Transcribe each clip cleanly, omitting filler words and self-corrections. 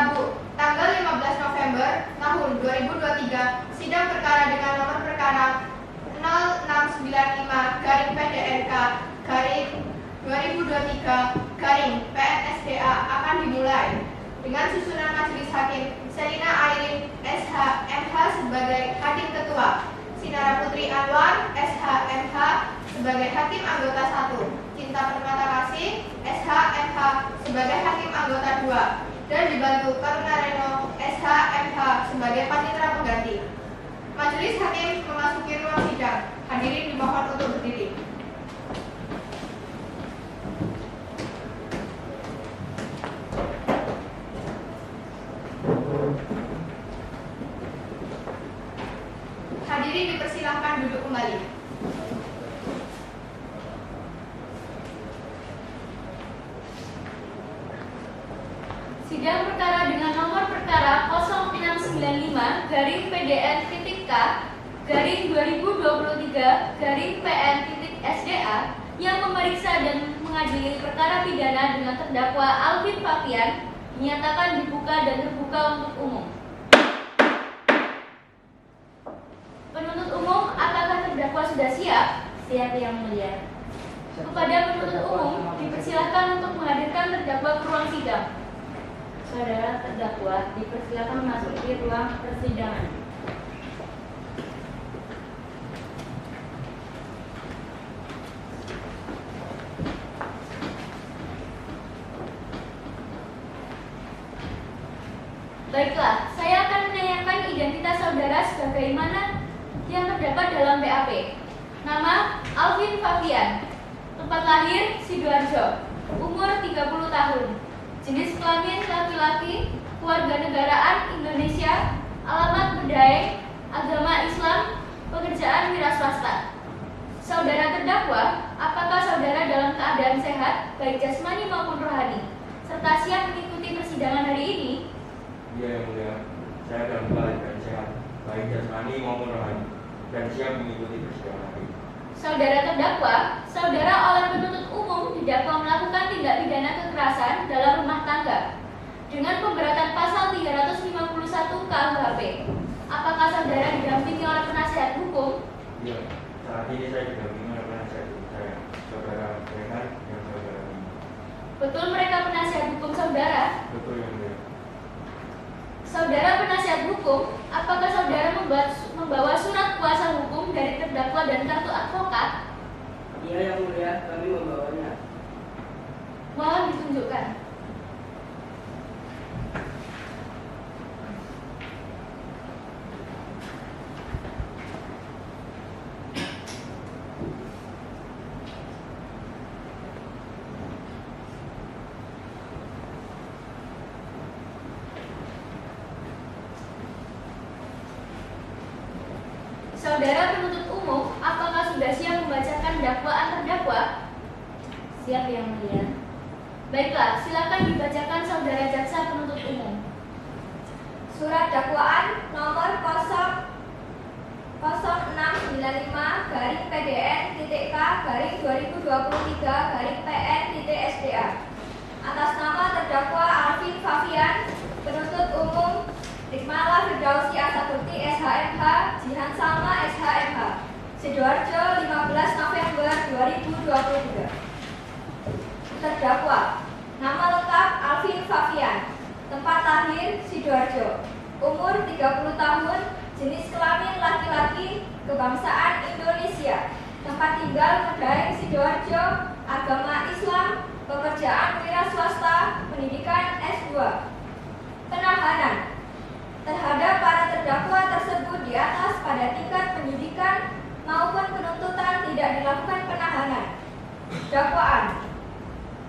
Rabu, tanggal 15 November tahun 2023, sidang perkara dengan nomor perkara 0695-PDNK-2023-PNSDA akan dimulai dengan susunan majelis hakim Selina Airin SH MH sebagai hakim ketua, Sinara Putri Anwar SH MH sebagai hakim anggota 1, Cinta Permata Kasih SH MH sebagai hakim anggota 2, dan dibantu Karuna Reno SH MH sebagai panitera pengganti. Majelis hakim memasuki ruang sidang. Hadirin dimohon untuk berdiri. Hadirin dipersilahkan duduk kembali. Sidang perkara dengan nomor perkara 0695-PDN-K-2023-PN-SDA yang memeriksa dan mengadili perkara pidana dengan terdakwa Alvin Fafian dinyatakan dibuka dan terbuka untuk umum. Penuntut umum, apakah terdakwa sudah siap? Siap, Yang Mulia. Kepada penuntut umum dipersilakan untuk menghadirkan terdakwa ke ruang sidang. Saudara terdakwa dipersilakan memasuki ruang persidangan. Baiklah, saya akan menanyakan identitas saudara sebagaimana yang terdapat dalam BAP. Nama Alvin Fafian. Tempat lahir Sidoarjo. Umur 30 tahun. Jenis kelamin laki-laki, kewarganegaraan Indonesia, alamat Medaeng, agama Islam, pekerjaan wira swasta. Saudara terdakwa, apakah saudara dalam keadaan sehat, baik jasmani maupun rohani, serta siap mengikuti persidangan hari ini? Iya, Yang Mulia. Saya dalam keadaan sehat, baik jasmani maupun rohani, dan siap mengikuti persidangan hari ini. Saudara terdakwa, saudara oleh penuntut umum didakwa melakukan tindak pidana kekerasan dalam rumah tangga dengan pemberatan pasal 351 KUHP. Apakah saudara didampingi oleh penasihat hukum? Iya, saat ini saya didampingi oleh penasihat hukum saya, saudara Rehan dan saudara Mimi. Betul mereka penasihat hukum saudara? Betul, Yang Mulia. Saudara penasihat hukum, apakah saudara membawa surat kuasa hukum dari terdakwa dan kartu advokat? Iya, Yang Mulia, kami membawanya. Mohon ditunjukkan. Saudara penuntut umum, apakah sudah siap membacakan dakwaan terdakwa? Siap, Yang Mulia. Baiklah, silakan dibacakan saudara jaksa penuntut umum. Surat dakwaan nomor 0695-PDN-K-2023-PN-SDA atas nama terdakwa Alvin Fafian, penuntut umum Rikmala Firdausi Asakurti SHMH, Jihan Salma SHMH, Sidoarjo 15 November 2023. Terdakwa, nama lengkap Alvin Fafian, tempat lahir Sidoarjo, umur 30 tahun, jenis kelamin laki-laki, kebangsaan Indonesia, tempat tinggal Medaeng Sidoarjo, agama Islam, pekerjaan wira swasta, pendidikan S2. Penahanan terhadap para terdakwa tersebut di atas pada tingkat penyidikan maupun penuntutan tidak dilakukan penahanan. Dakwaan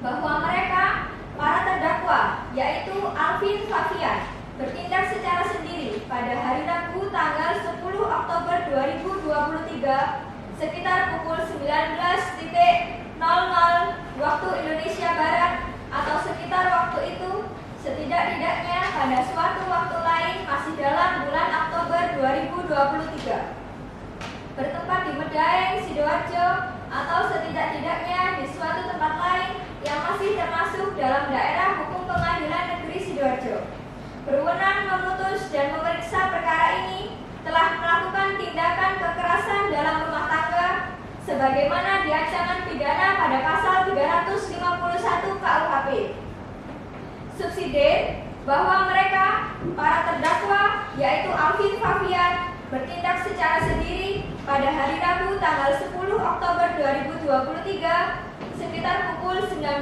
bahwa mereka, para terdakwa, yaitu Alvin Fafian, bertindak secara sendiri pada hari Rabu tanggal 10 Oktober 2023 sekitar pukul 19.00 waktu Indonesia Barat atau sekitar waktu itu, setidak-tidaknya pada suatu waktu lain masih dalam bulan Oktober 2023, bertempat di Medaeng, Sidoarjo, atau setidak-tidaknya di suatu tempat lain yang masih termasuk dalam daerah hukum Pengadilan Negeri Sidoarjo. memutus dan memeriksa perkara ini telah melakukan tindakan kekerasan dalam rumah tangga sebagaimana diancaman pidana pada pasal 351 KUHP. Subsidiar bahwa mereka, para terdakwa, yaitu Alvin Fafian, bertindak secara sendiri pada hari Rabu tanggal 10 Oktober 2023 sekitar pukul 19.00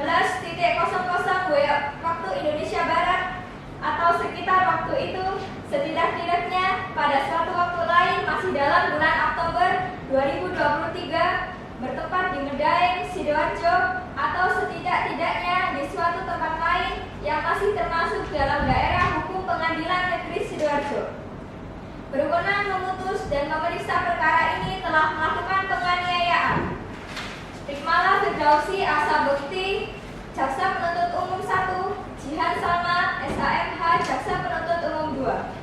waktu Indonesia Barat atau sekitar waktu itu setidak-tidaknya pada suatu waktu lain masih dalam bulan Oktober 2023 bertempat di Medaeng, Sidoarjo atau setidak-tidaknya di suatu tempat lain yang masih termasuk dalam daerah hukum Pengadilan Negeri Sidoarjo. Berwenang memutus dan memeriksa perkara ini telah melakukan penganiayaan. Rikmala Firdausi Asa Bekti, Jaksa Penuntut Umum 1, Jihan Salma, SAMH, Jaksa Penuntut Umum 2.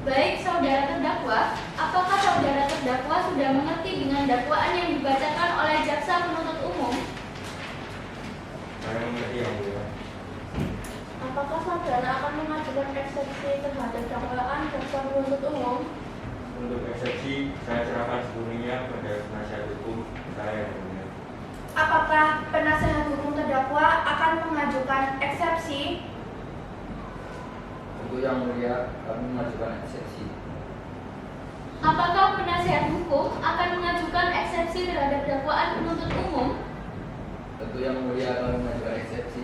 Baik saudara terdakwa, apakah saudara terdakwa sudah mengerti dengan dakwaan yang dibacakan oleh Jaksa Penuntut Umum? Saya mengerti yang mulia. Apakah saudara akan mengajukan eksepsi terhadap dakwaan Jaksa Penuntut Umum? Untuk eksepsi, saya serahkan sepenuhnya pada penasihat hukum saya yang mulia. Apakah penasihat hukum terdakwa akan mengajukan eksepsi? Untuk yang mulia, kami mengajukan eksepsi. Apakah penasihat hukum akan mengajukan eksepsi terhadap dakwaan penuntut umum? Tentu yang mulia kami mengajukan eksepsi.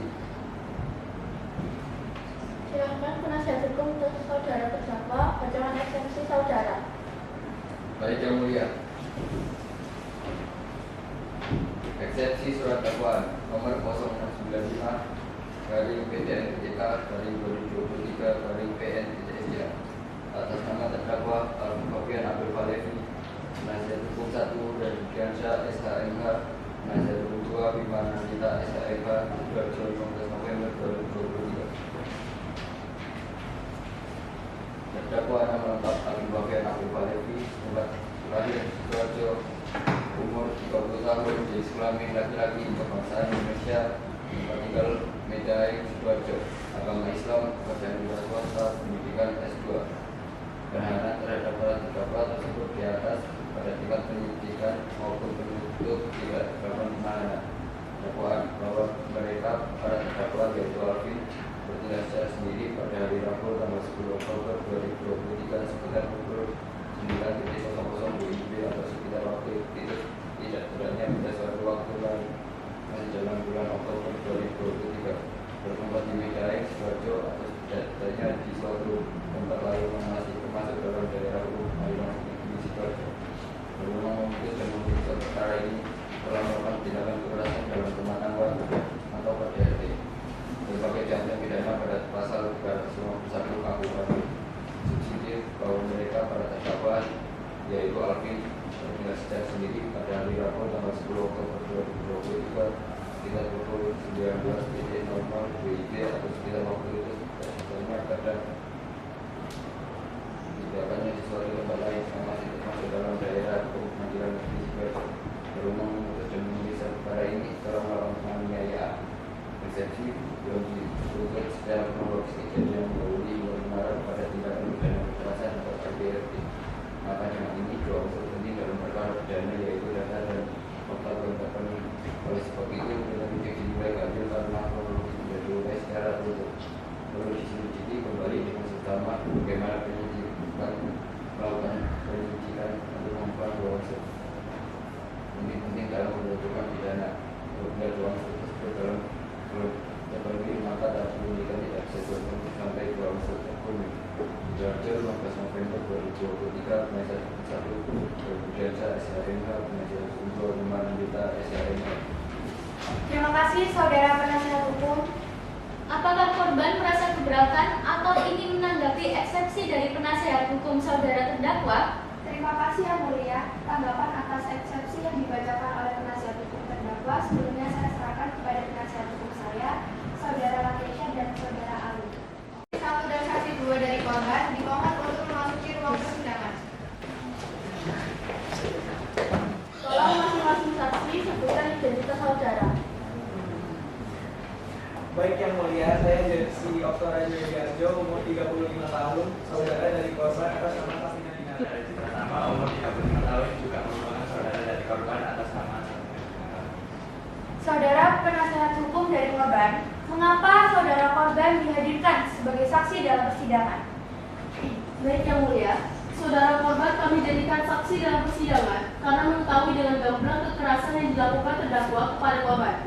Silakan penasihat hukum untuk saudara terdakwa bacakan eksepsi saudara. Baik yang mulia. Eksepsi surat dakwaan nomor 0695 dari PDN-PJK dari 2023 dari PN-PJSJ atas nama terdakwa Alvin Fafian Abdul Falevi, penasihat hukum 1 dari Diansyah SHMH, penasihat hukum 2 Bima Nandita SHMH, Sidoarjo 15 November 2023. Terdakwa nama lengkap Alvin Fafian Abdul Falevi, tempat lahir Sidoarjo, umur 30 tahun, jenis kelamin laki-laki, kebangsaan Indonesia, tempat tinggal Medaeng, Sidoarjo, agama Islam, pekerjaan wira swasta, pendidikan S2. Penahanan terhadap para terdakwa tersebut di atas pada tingkat penyidikan maupun penuntut tidak dapat penahanan. Dakwaan bahwa mereka para terdakwa yaitu Alvin bertindak secara sendiri pada hari Rabu tanggal 10 Oktober 2023 sekitar pukul 9.00 WIB atau sekitar waktu itu tidak tidaknya pada suatu waktu lain masih dalam bulan Oktober 2023 bertempat di Medaeng, Sidoarjo atau setidaknya di suatu tempat lain yang masih termasuk dalam daerah hukum Pengadilan Negeri Sidoarjo. Berwenang memutus dan memeriksa perkara ini telah melakukan tindakan kekerasan dalam rumah tangga atau KDRT berbagai diancam pidana pada pasal 351 KUHP. Subsidiar bahwa mereka para terdakwa yaitu Alvin bertindak secara sendiri pada hari Rabu tanggal 10 Oktober 2023 sekitar pukul 19.00 WIB atau sekitar waktu itu sebenarnya pada tindakannya di suatu tempat lain yang masih termasuk dalam daerah hukum Pengadilan Negeri Sidoarjo. Berwenang memutus dan memeriksa perkara ini telah melakukan penganiayaan. Eksepsi belum dituntut secara kronologis kejadian yang mendahului Maret pada tindakan pidana kekerasan atau KDRT. Maka dengan ini dua unsur penting dalam perkara pidana yaitu data dan fakta perlengkapan. Oleh sebab itu penyidik dimulai keadilan karena kronologis menjadi mulai secara tertutup. Perlu diselidiki kembali dengan seksama bagaimana penyidikan melakukan penyidikan untuk membuat dua unsur ini penting dalam menentukan pidana. Apabila dua unsur tersebut belum terpenuhi maka dalam penyidikan tidak bisa dilakukan sampai dua unsur terpenuhi. Sidoarjo 15 November 2023 penasihat hukum 1 kemudian saya SHMH penasihat hukum 2 Bima Nandita SHMH. Terima kasih saudara penasihat hukum. Apakah korban merasa keberatan atau ingin menanggapi eksepsi dari penasihat hukum saudara terdakwa? Terima kasih yang mulia. Tanggapan atas eksepsi yang dibacakan oleh penasihat hukum terdakwa sebelumnya saya serahkan kepada penasihat hukum saya, saudara Lakesha dan saudara Ali. 1 dan saksi 2 dari korban dimohon untuk memasuki ruang persidangan. Tolong masing-masing saksi sebutkan identitas saudara. Baik yang mulia, saya Jersi Oktora Joyogarjo, umur 35 tahun, saudara dari korban atas nama Safina Dinata. Pertama, umur 35 tahun juga merupakan saudara dari korban atas nama Saudara penasehat hukum dari korban, mengapa saudara korban dihadirkan sebagai saksi dalam persidangan? Baik yang mulia, saudara korban kami jadikan saksi dalam persidangan karena mengetahui dengan gamblang kekerasan yang dilakukan terdakwa kepada korban.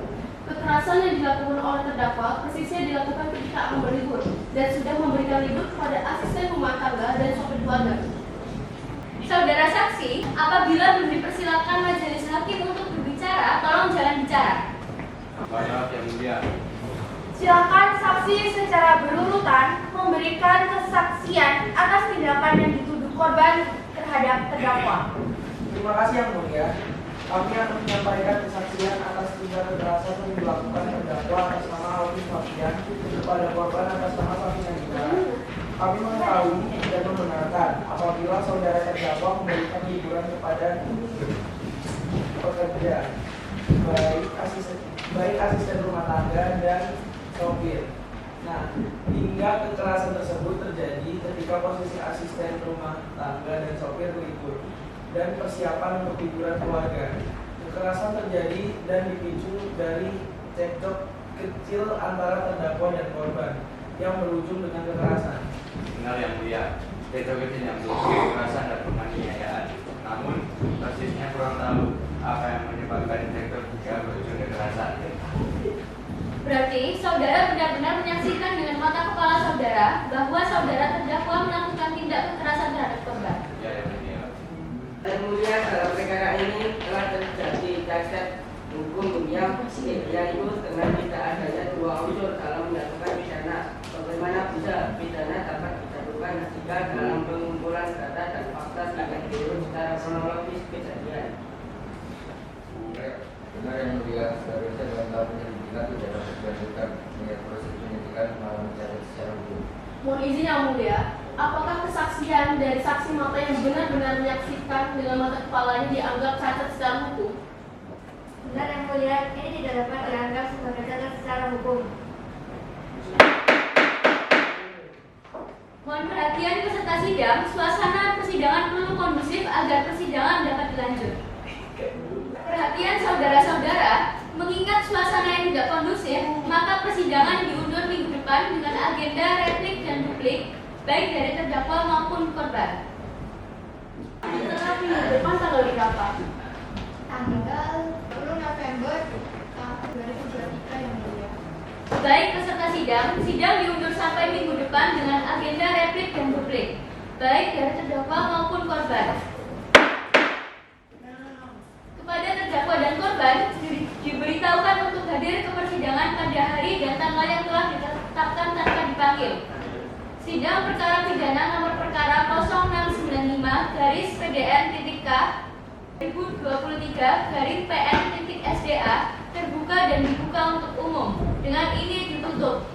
Kekerasan yang dilakukan oleh terdakwa persisnya dilakukan ketika akan berlibur dan sudah memberikan libur kepada asisten rumah tangga dan sopir keluarga. Saudara saksi, apabila belum dipersilakan majelis hakim untuk berbicara, tolong jangan bicara. Maaf yang mulia. Silakan saksi secara berurutan memberikan kesaksian atas tindakan yang dituduh korban terhadap terdakwa. Terima kasih yang mulia. Kami akan menyampaikan kesaksian atas tindak kekerasan yang dilakukan terdakwa atas nama Alvin Fafian kepada korban atas nama Safina Dinata. Kami mengetahui dan membenarkan apabila saudara terdakwa memberikan hiburan kepada pekerja, baik asisten rumah tangga dan sopir. Nah, hingga kekerasan tersebut terjadi ketika posisi asisten rumah tangga dan sopir libur dan persiapan untuk liburan keluarga. Kekerasan terjadi dan dipicu dari cekcok kecil antara terdakwa dan korban yang berujung dengan kekerasan. Benar yang mulia. Cekcok kecil yang berujung kekerasan dan penganiayaan. Namun, persisnya kurang tahu apa yang menyebabkan cekcok hingga berujung kekerasan. Berarti saudara benar-benar menyaksikan dengan mata kepala saudara bahwa saudara terdakwa melakukan tindak kekerasan terhadap korban. Ya, yang mulia. Yang mulia, dalam perkara ini telah terjadi cacat hukum yang yaitu dengan tidak adanya dua unsur dalam melakukan pidana. Bagaimana bisa pidana dapat dijatuhkan jika dalam pengumpulan data dan fakta tidak diurut secara kronologis kejadian? Benar yang mulia, seharusnya dalam tahap penyelidikan tidak dapat dilanjutkan mengingat proses penyidikan malah mencari secara hukum. Mohon izin yang mulia, apakah kesaksian dari saksi mata yang benar-benar menyaksikan dengan mata kepalanya dianggap cacat secara hukum? Benar yang mulia, ini tidak dapat dianggap sebagai cacat secara hukum. Mohon perhatian peserta sidang, suasana persidangan perlu kondusif agar persidangan dapat dilanjut. Perhatian saudara-saudara, mengingat suasana yang tidak kondusif, maka persidangan diundur minggu depan dengan agenda replik dan duplik, baik dari terdakwa maupun korban. Setelah minggu depan tanggal berapa? Tanggal 10 November tahun 2023 yang mulia. Baik peserta sidang, sidang diundur sampai minggu depan dengan agenda replik dan duplik, baik dari terdakwa maupun korban. Kepada terdakwa dan korban diberitahukan untuk hadir ke persidangan pada hari dan tanggal yang telah ditetapkan tanpa dipanggil. Sidang perkara pidana nomor perkara 0695-PDN.K 2023-PN.SDA terbuka dan dibuka untuk umum. Dengan ini ditutup.